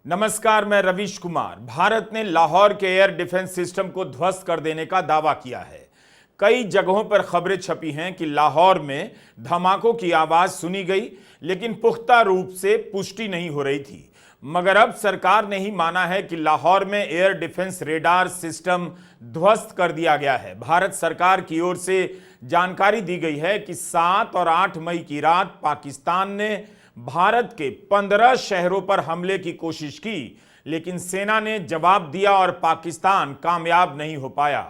नमस्कार, मैं रवीश कुमार। भारत ने लाहौर के एयर डिफेंस सिस्टम को ध्वस्त कर देने का दावा किया है। कई जगहों पर खबरें छपी हैं कि लाहौर में धमाकों की आवाज सुनी गई, लेकिन पुख्ता रूप से पुष्टि नहीं हो रही थी। मगर अब सरकार ने ही माना है कि लाहौर में एयर डिफेंस रेडार सिस्टम ध्वस्त कर दिया गया है। भारत सरकार की ओर से जानकारी दी गई है कि 7 और 8 मई की रात पाकिस्तान ने भारत के 15 शहरों पर हमले की कोशिश की, लेकिन सेना ने जवाब दिया और पाकिस्तान कामयाब नहीं हो पाया।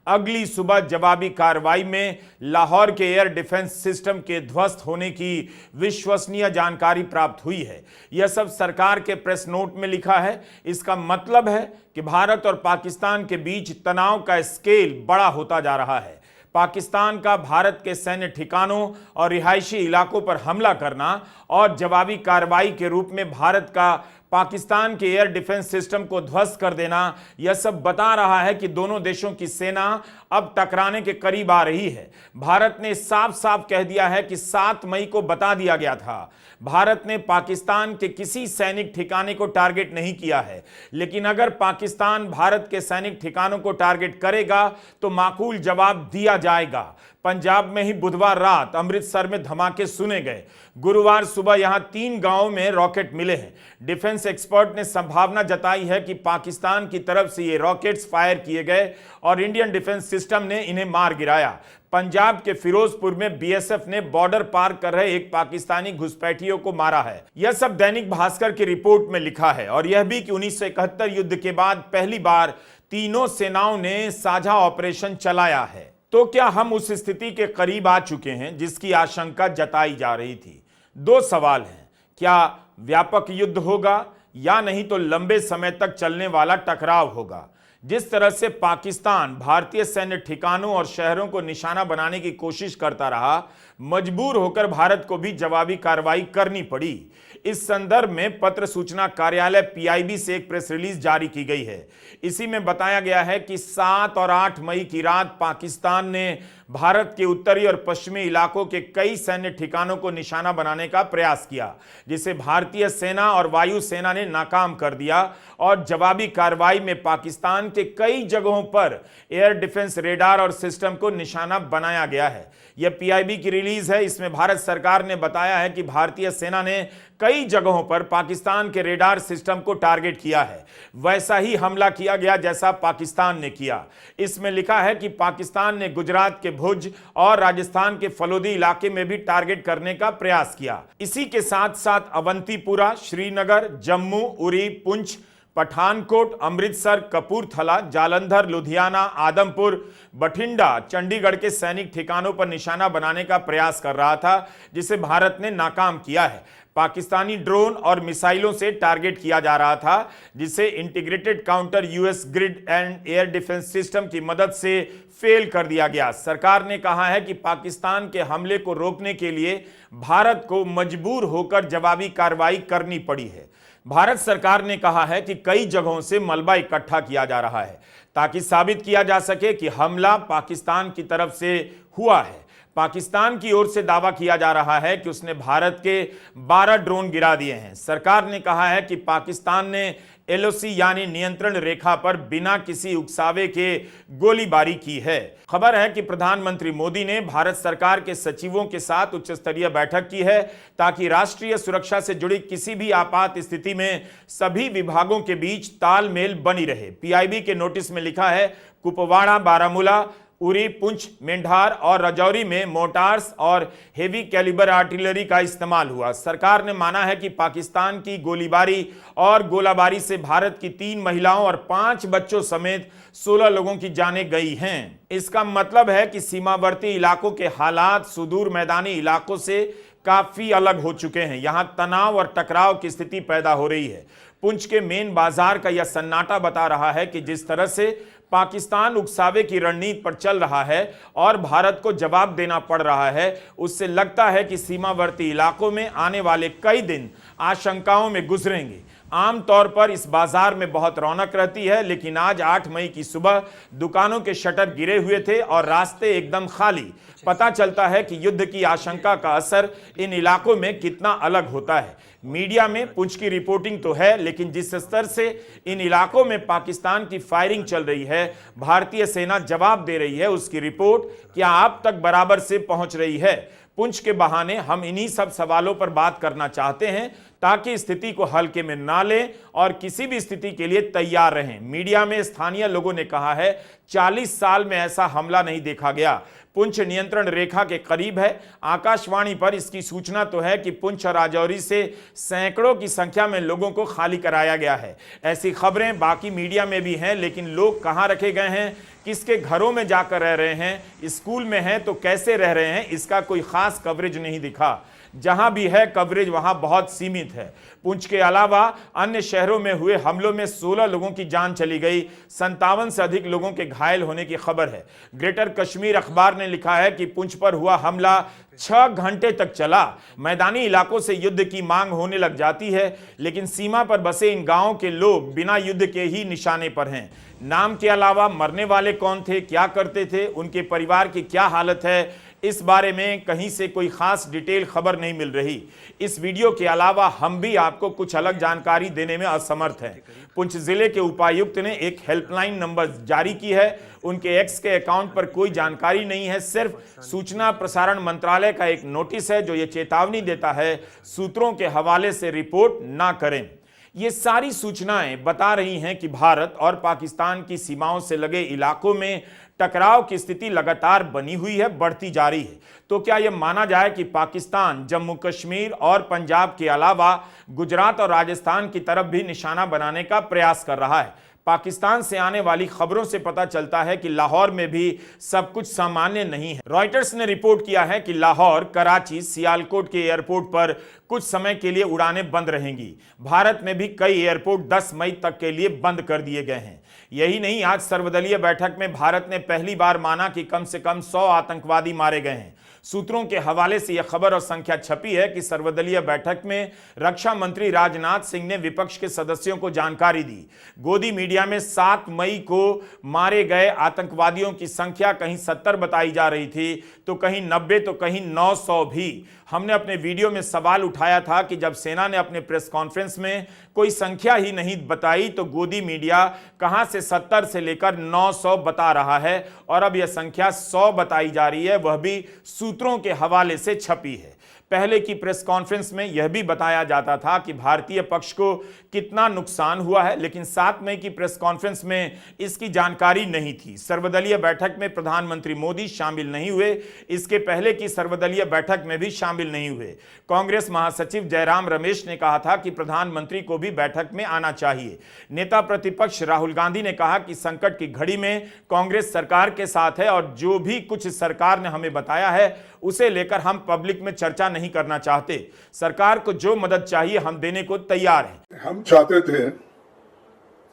अगली सुबह जवाबी कार्रवाई में लाहौर के एयर डिफेंस सिस्टम के ध्वस्त होने की विश्वसनीय जानकारी प्राप्त हुई है। यह सब सरकार के प्रेस नोट में लिखा है। इसका मतलब है कि भारत और पाकिस्तान के बीच तनाव का स्केल बड़ा होता जा रहा है। पाकिस्तान का भारत के सैन्य ठिकानों और रिहायशी इलाकों पर हमला करना और जवाबी कार्रवाई के रूप में भारत का पाकिस्तान के एयर डिफेंस सिस्टम को ध्वस्त कर देना, यह सब बता रहा है कि दोनों देशों की सेना अब टकराने के करीब आ रही है। भारत ने साफ साफ कह दिया है कि 7 मई को बता दिया गया था। भारत ने पाकिस्तान के किसी सैनिक ठिकाने को टारगेट नहीं किया है, लेकिन अगर पाकिस्तान भारत के सैनिक ठिकानों को टारगेट करेगा तो माकूल जवाब दिया जाएगा। पंजाब में ही बुधवार रात अमृतसर में धमाके सुने गए। गुरुवार सुबह यहां 3 गांवों में रॉकेट मिले हैं। डिफेंस एक्सपर्ट ने संभावना जताई है कि पाकिस्तान की तरफ से ये रॉकेट्स फायर किए गए और इंडियन डिफेंस सिस्टम ने इन्हें मार गिराया। पंजाब के फिरोजपुर में बीएसएफ ने बॉर्डर पार कर रहे एक पाकिस्तानी घुसपैठियों को मारा है। यह सब दैनिक भास्कर की रिपोर्ट में लिखा है। और यह भी कि 1971 युद्ध के बाद पहली बार तीनों सेनाओं ने साझा ऑपरेशन चलाया है। तो क्या हम उस स्थिति के करीब आ चुके हैं जिसकी आशंका जताई जा रही थी? 2 सवाल हैं। क्या व्यापक युद्ध होगा या नहीं तो लंबे समय तक चलने वाला टकराव होगा? जिस तरह से पाकिस्तान भारतीय सैन्य ठिकानों और शहरों को निशाना बनाने की कोशिश करता रहा, मजबूर होकर भारत को भी जवाबी कार्रवाई करनी पड़ी। इस संदर्भ में पत्र सूचना कार्यालय पीआईबी से एक प्रेस रिलीज जारी की गई है। इसी में बताया गया है कि 7 और 8 मई की रात पाकिस्तान ने भारत के उत्तरी और पश्चिमी इलाकों के कई सैन्य ठिकानों को निशाना बनाने का प्रयास किया, जिसे भारतीय सेना और वायु सेना ने नाकाम कर दिया और जवाबी कार्रवाई में पाकिस्तान के कई जगहों पर एयर डिफेंस रेडार और सिस्टम को निशाना बनाया गया है। यह पीआईबी की रिलीज है। इसमें भारत सरकार ने बताया है कि भारतीय सेना ने कई जगहों पर पाकिस्तान के रेडार सिस्टम को टारगेट किया है। वैसा ही हमला किया गया जैसा पाकिस्तान ने किया। इसमें लिखा है कि पाकिस्तान ने गुजरात के भुज और राजस्थान के फलोदी इलाके में भी टारगेट करने का प्रयास किया। इसी के साथ साथ अवंतीपुरा, श्रीनगर, जम्मू, उरी, पुंछ, पठानकोट, अमृतसर, कपूरथला, जालंधर, लुधियाना, आदमपुर, बठिंडा, चंडीगढ़ के सैनिक ठिकानों पर निशाना बनाने का प्रयास कर रहा था, जिसे भारत ने नाकाम किया है। पाकिस्तानी ड्रोन और मिसाइलों से टारगेट किया जा रहा था, जिसे integrated counter US grid and air defence system की मदद से फेल कर दिया गया। सरकार ने कहा है कि पाकिस्तान के हमले को रोकने के लिए भारत को मजबूर होकर जवाबी कार्रवाई करनी पड़ी है। भारत सरकार ने कहा है कि कई जगहों से मलबा इकट्ठा किया जा रहा है ताकि साबित किया जा सके कि हमला पाकिस्तान की तरफ से हुआ है। पाकिस्तान की ओर से दावा किया जा रहा है कि उसने भारत के 12 ड्रोन गिरा दिए हैं। सरकार ने कहा है कि पाकिस्तान ने एलओसी यानी नियंत्रण रेखा पर बिना किसी उकसावे के गोलीबारी की है। खबर है कि प्रधानमंत्री मोदी ने भारत सरकार के सचिवों के साथ उच्च स्तरीय बैठक की है ताकि राष्ट्रीय सुरक्षा से जुड़ी किसी भी आपात स्थिति में सभी विभागों के बीच तालमेल बनी रहे। पीआईबी के नोटिस में लिखा है, कुपवाड़ा, बारामूला, उरी, पुंछ, मेंढार और राजौरी में मोटार्स और हेवी कैलिबर आर्टिलरी का इस्तेमाल हुआ। सरकार ने माना है कि पाकिस्तान की गोलीबारी और गोलाबारी से भारत की 3 महिलाओं और 5 बच्चों समेत 16 लोगों की जानें गई हैं। इसका मतलब है कि सीमावर्ती इलाकों के हालात सुदूर मैदानी इलाकों से काफी अलग हो चुके हैं। यहां तनाव और टकराव की स्थिति पैदा हो रही है। पुंछ के मेन बाजार का यह सन्नाटा बता रहा है कि जिस तरह से पाकिस्तान उकसावे की रणनीति पर चल रहा है और भारत को जवाब देना पड़ रहा है, उससे लगता है कि सीमावर्ती इलाकों में आने वाले कई दिन आशंकाओं में गुजरेंगे। आमतौर पर इस बाजार में बहुत रौनक रहती है, लेकिन आज 8 मई की सुबह दुकानों के शटर गिरे हुए थे और रास्ते एकदम खाली। पता चलता है कि युद्ध की आशंका का असर इन इलाकों में कितना अलग होता है। मीडिया में पुंछ की रिपोर्टिंग तो है, लेकिन जिस स्तर से इन इलाकों में पाकिस्तान की फायरिंग चल रही है, भारतीय सेना जवाब दे रही है, उसकी रिपोर्ट क्या आप तक बराबर से पहुंच रही है? पुंछ के बहाने हम इन्हीं सब सवालों पर बात करना चाहते हैं ताकि स्थिति को हल्के में ना लें और किसी भी स्थिति के लिए तैयार रहें। मीडिया में स्थानीय लोगों ने कहा है 40 साल में ऐसा हमला नहीं देखा गया। पुंछ नियंत्रण रेखा के करीब है। आकाशवाणी पर इसकी सूचना तो है कि पुंछ और राजौरी से सैकड़ों की संख्या में लोगों को खाली कराया गया है। ऐसी खबरें बाकी मीडिया में भी हैं, लेकिन लोग कहां रखे गए हैं, किसके घरों में जाकर रह रहे हैं, स्कूल में हैं तो कैसे रह रहे हैं, इसका कोई खास कवरेज नहीं दिखा। जहां भी है कवरेज वहां बहुत सीमित है। पुंछ के अलावा अन्य शहरों में हुए हमलों में 16 लोगों की जान चली गई, 57 से अधिक लोगों के घायल होने की खबर है। ग्रेटर कश्मीर अखबार ने लिखा है कि पुंछ पर हुआ हमला 6 घंटे तक चला। मैदानी इलाकों से युद्ध की मांग होने लग जाती है, लेकिन सीमा पर बसे इन गांवों के लोग बिना युद्ध के ही निशाने पर हैं। नाम के अलावा मरने वाले कौन थे, क्या करते थे, उनके परिवार की क्या हालत है, इस बारे में कहीं से कोई खास डिटेल खबर नहीं मिल रही। इस वीडियो के अलावा हम भी आपको कुछ अलग जानकारी देने में असमर्थ हैं। पुंछ जिले के उपायुक्त ने एक हेल्पलाइन नंबर जारी की है। उनके एक्स के अकाउंट पर कोई जानकारी नहीं है, सिर्फ सूचना प्रसारण मंत्रालय का एक नोटिस है जो ये चेतावनी देता है सूत्रों के हवाले से रिपोर्ट ना करें। ये सारी सूचनाएं बता रही हैं कि भारत और पाकिस्तान की सीमाओं से लगे इलाकों में टकराव की स्थिति लगातार बनी हुई है, बढ़ती जा रही है। तो क्या यह माना जाए कि पाकिस्तान जम्मू कश्मीर और पंजाब के अलावा गुजरात और राजस्थान की तरफ भी निशाना बनाने का प्रयास कर रहा है? पाकिस्तान से आने वाली खबरों से पता चलता है कि लाहौर में भी सब कुछ सामान्य नहीं है। रॉयटर्स ने रिपोर्ट किया है कि लाहौर, कराची, सियालकोट के एयरपोर्ट पर कुछ समय के लिए उड़ानें बंद रहेंगी। भारत में भी कई एयरपोर्ट 10 मई तक के लिए बंद कर दिए गए हैं। यही नहीं, आज सर्वदलीय बैठक में भारत ने पहली बार माना कि कम से कम 100 आतंकवादी मारे गए हैं। सूत्रों के हवाले से यह खबर और संख्या छपी है कि सर्वदलीय बैठक में रक्षा मंत्री राजनाथ सिंह ने विपक्ष के सदस्यों को जानकारी दी। गोदी मीडिया में 7 मई को मारे गए आतंकवादियों की संख्या कहीं 70 बताई जा रही थी, तो कहीं 90, तो कहीं 900 भी। हमने अपने वीडियो में सवाल उठाया था कि जब सेना ने अपने प्रेस कॉन्फ्रेंस में कोई संख्या ही नहीं बताई, तो गोदी मीडिया कहां से 70 से लेकर 900 बता रहा है, और अब यह संख्या 100 बताई जा रही है, वह भी सूत्रों के हवाले से छपी है। पहले की प्रेस कॉन्फ्रेंस में यह भी बताया जाता था कि भारतीय पक्ष को कितना नुकसान हुआ है, लेकिन 7 मई की प्रेस कॉन्फ्रेंस में इसकी जानकारी नहीं थी। सर्वदलीय बैठक में प्रधानमंत्री मोदी शामिल नहीं हुए, इसके पहले की सर्वदलीय बैठक में भी शामिल नहीं हुए। कांग्रेस महासचिव जयराम रमेश ने कहा था कि प्रधानमंत्री को भी बैठक में आना चाहिए। नेता प्रतिपक्ष राहुल गांधी ने कहा कि संकट की घड़ी में कांग्रेस सरकार के साथ है और जो भी कुछ सरकार ने हमें बताया है उसे लेकर हम पब्लिक में चर्चा नहीं करना चाहते। सरकार को जो मदद चाहिए हम देने को तैयार हैं। हम चाहते थे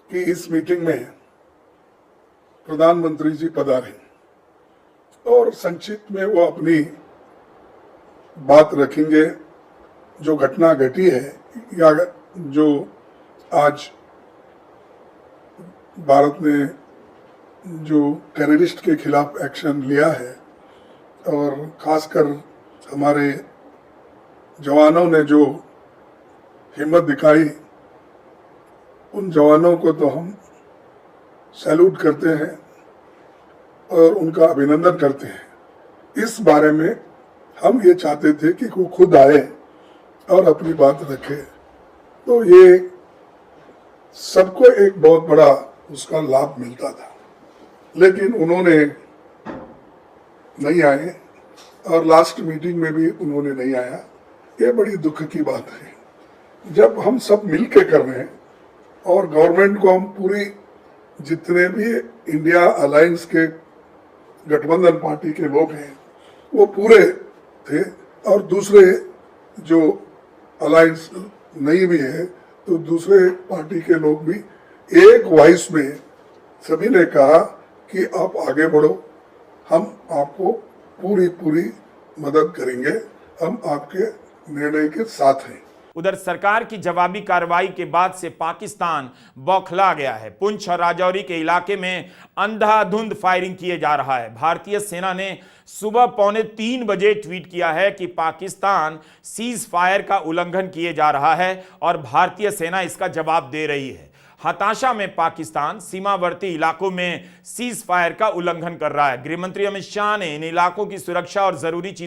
कि इस मीटिंग में प्रधानमंत्री जी पधारें और संक्षिप्त में वो अपनी बात रखेंगे। जो घटना घटी है या जो आज भारत ने जो टेररिस्ट के खिलाफ एक्शन लिया है और खासकर हमारे जवानों ने जो हिम्मत दिखाई, उन जवानों को तो हम सैल्यूट करते हैं और उनका अभिनंदन करते हैं। इस बारे में हम ये चाहते थे कि वो खुद आए और अपनी बात रखे, तो ये सबको एक बहुत बड़ा उसका लाभ मिलता था। लेकिन उन्होंने नहीं आए और लास्ट मीटिंग में भी उन्होंने नहीं आया। ये बड़ी दुख की बात है। जब हम सब मिल के कर रहे हैं और गवर्नमेंट को हम पूरी, जितने भी इंडिया अलायंस के गठबंधन पार्टी के लोग हैं वो पूरे थे, और दूसरे जो अलायंस नहीं भी है तो दूसरे पार्टी के लोग भी एक वॉइस में सभी ने कहा कि आप आगे बढ़ो, हम आपको पूरी मदद करेंगे, हम आपके निर्णय के साथ हैं। उधर सरकार की जवाबी कार्रवाई के बाद से पाकिस्तान बौखला गया है। पुंछ और राजौरी के इलाके में अंधाधुंध फायरिंग किए जा रहा है। भारतीय सेना ने सुबह 2:45 बजे ट्वीट किया है कि पाकिस्तान सीज फायर का उल्लंघन किए जा रहा है और भारतीय सेना इसका जवाब दे रही है। हताशा में पाकिस्तान सीमावर्ती इलाकों में सीज फायर का उल्लंघन कर रहा है। गृहमंत्री अमित शाह ने इन इलाकों की सुरक्षा और जरूरी चीजों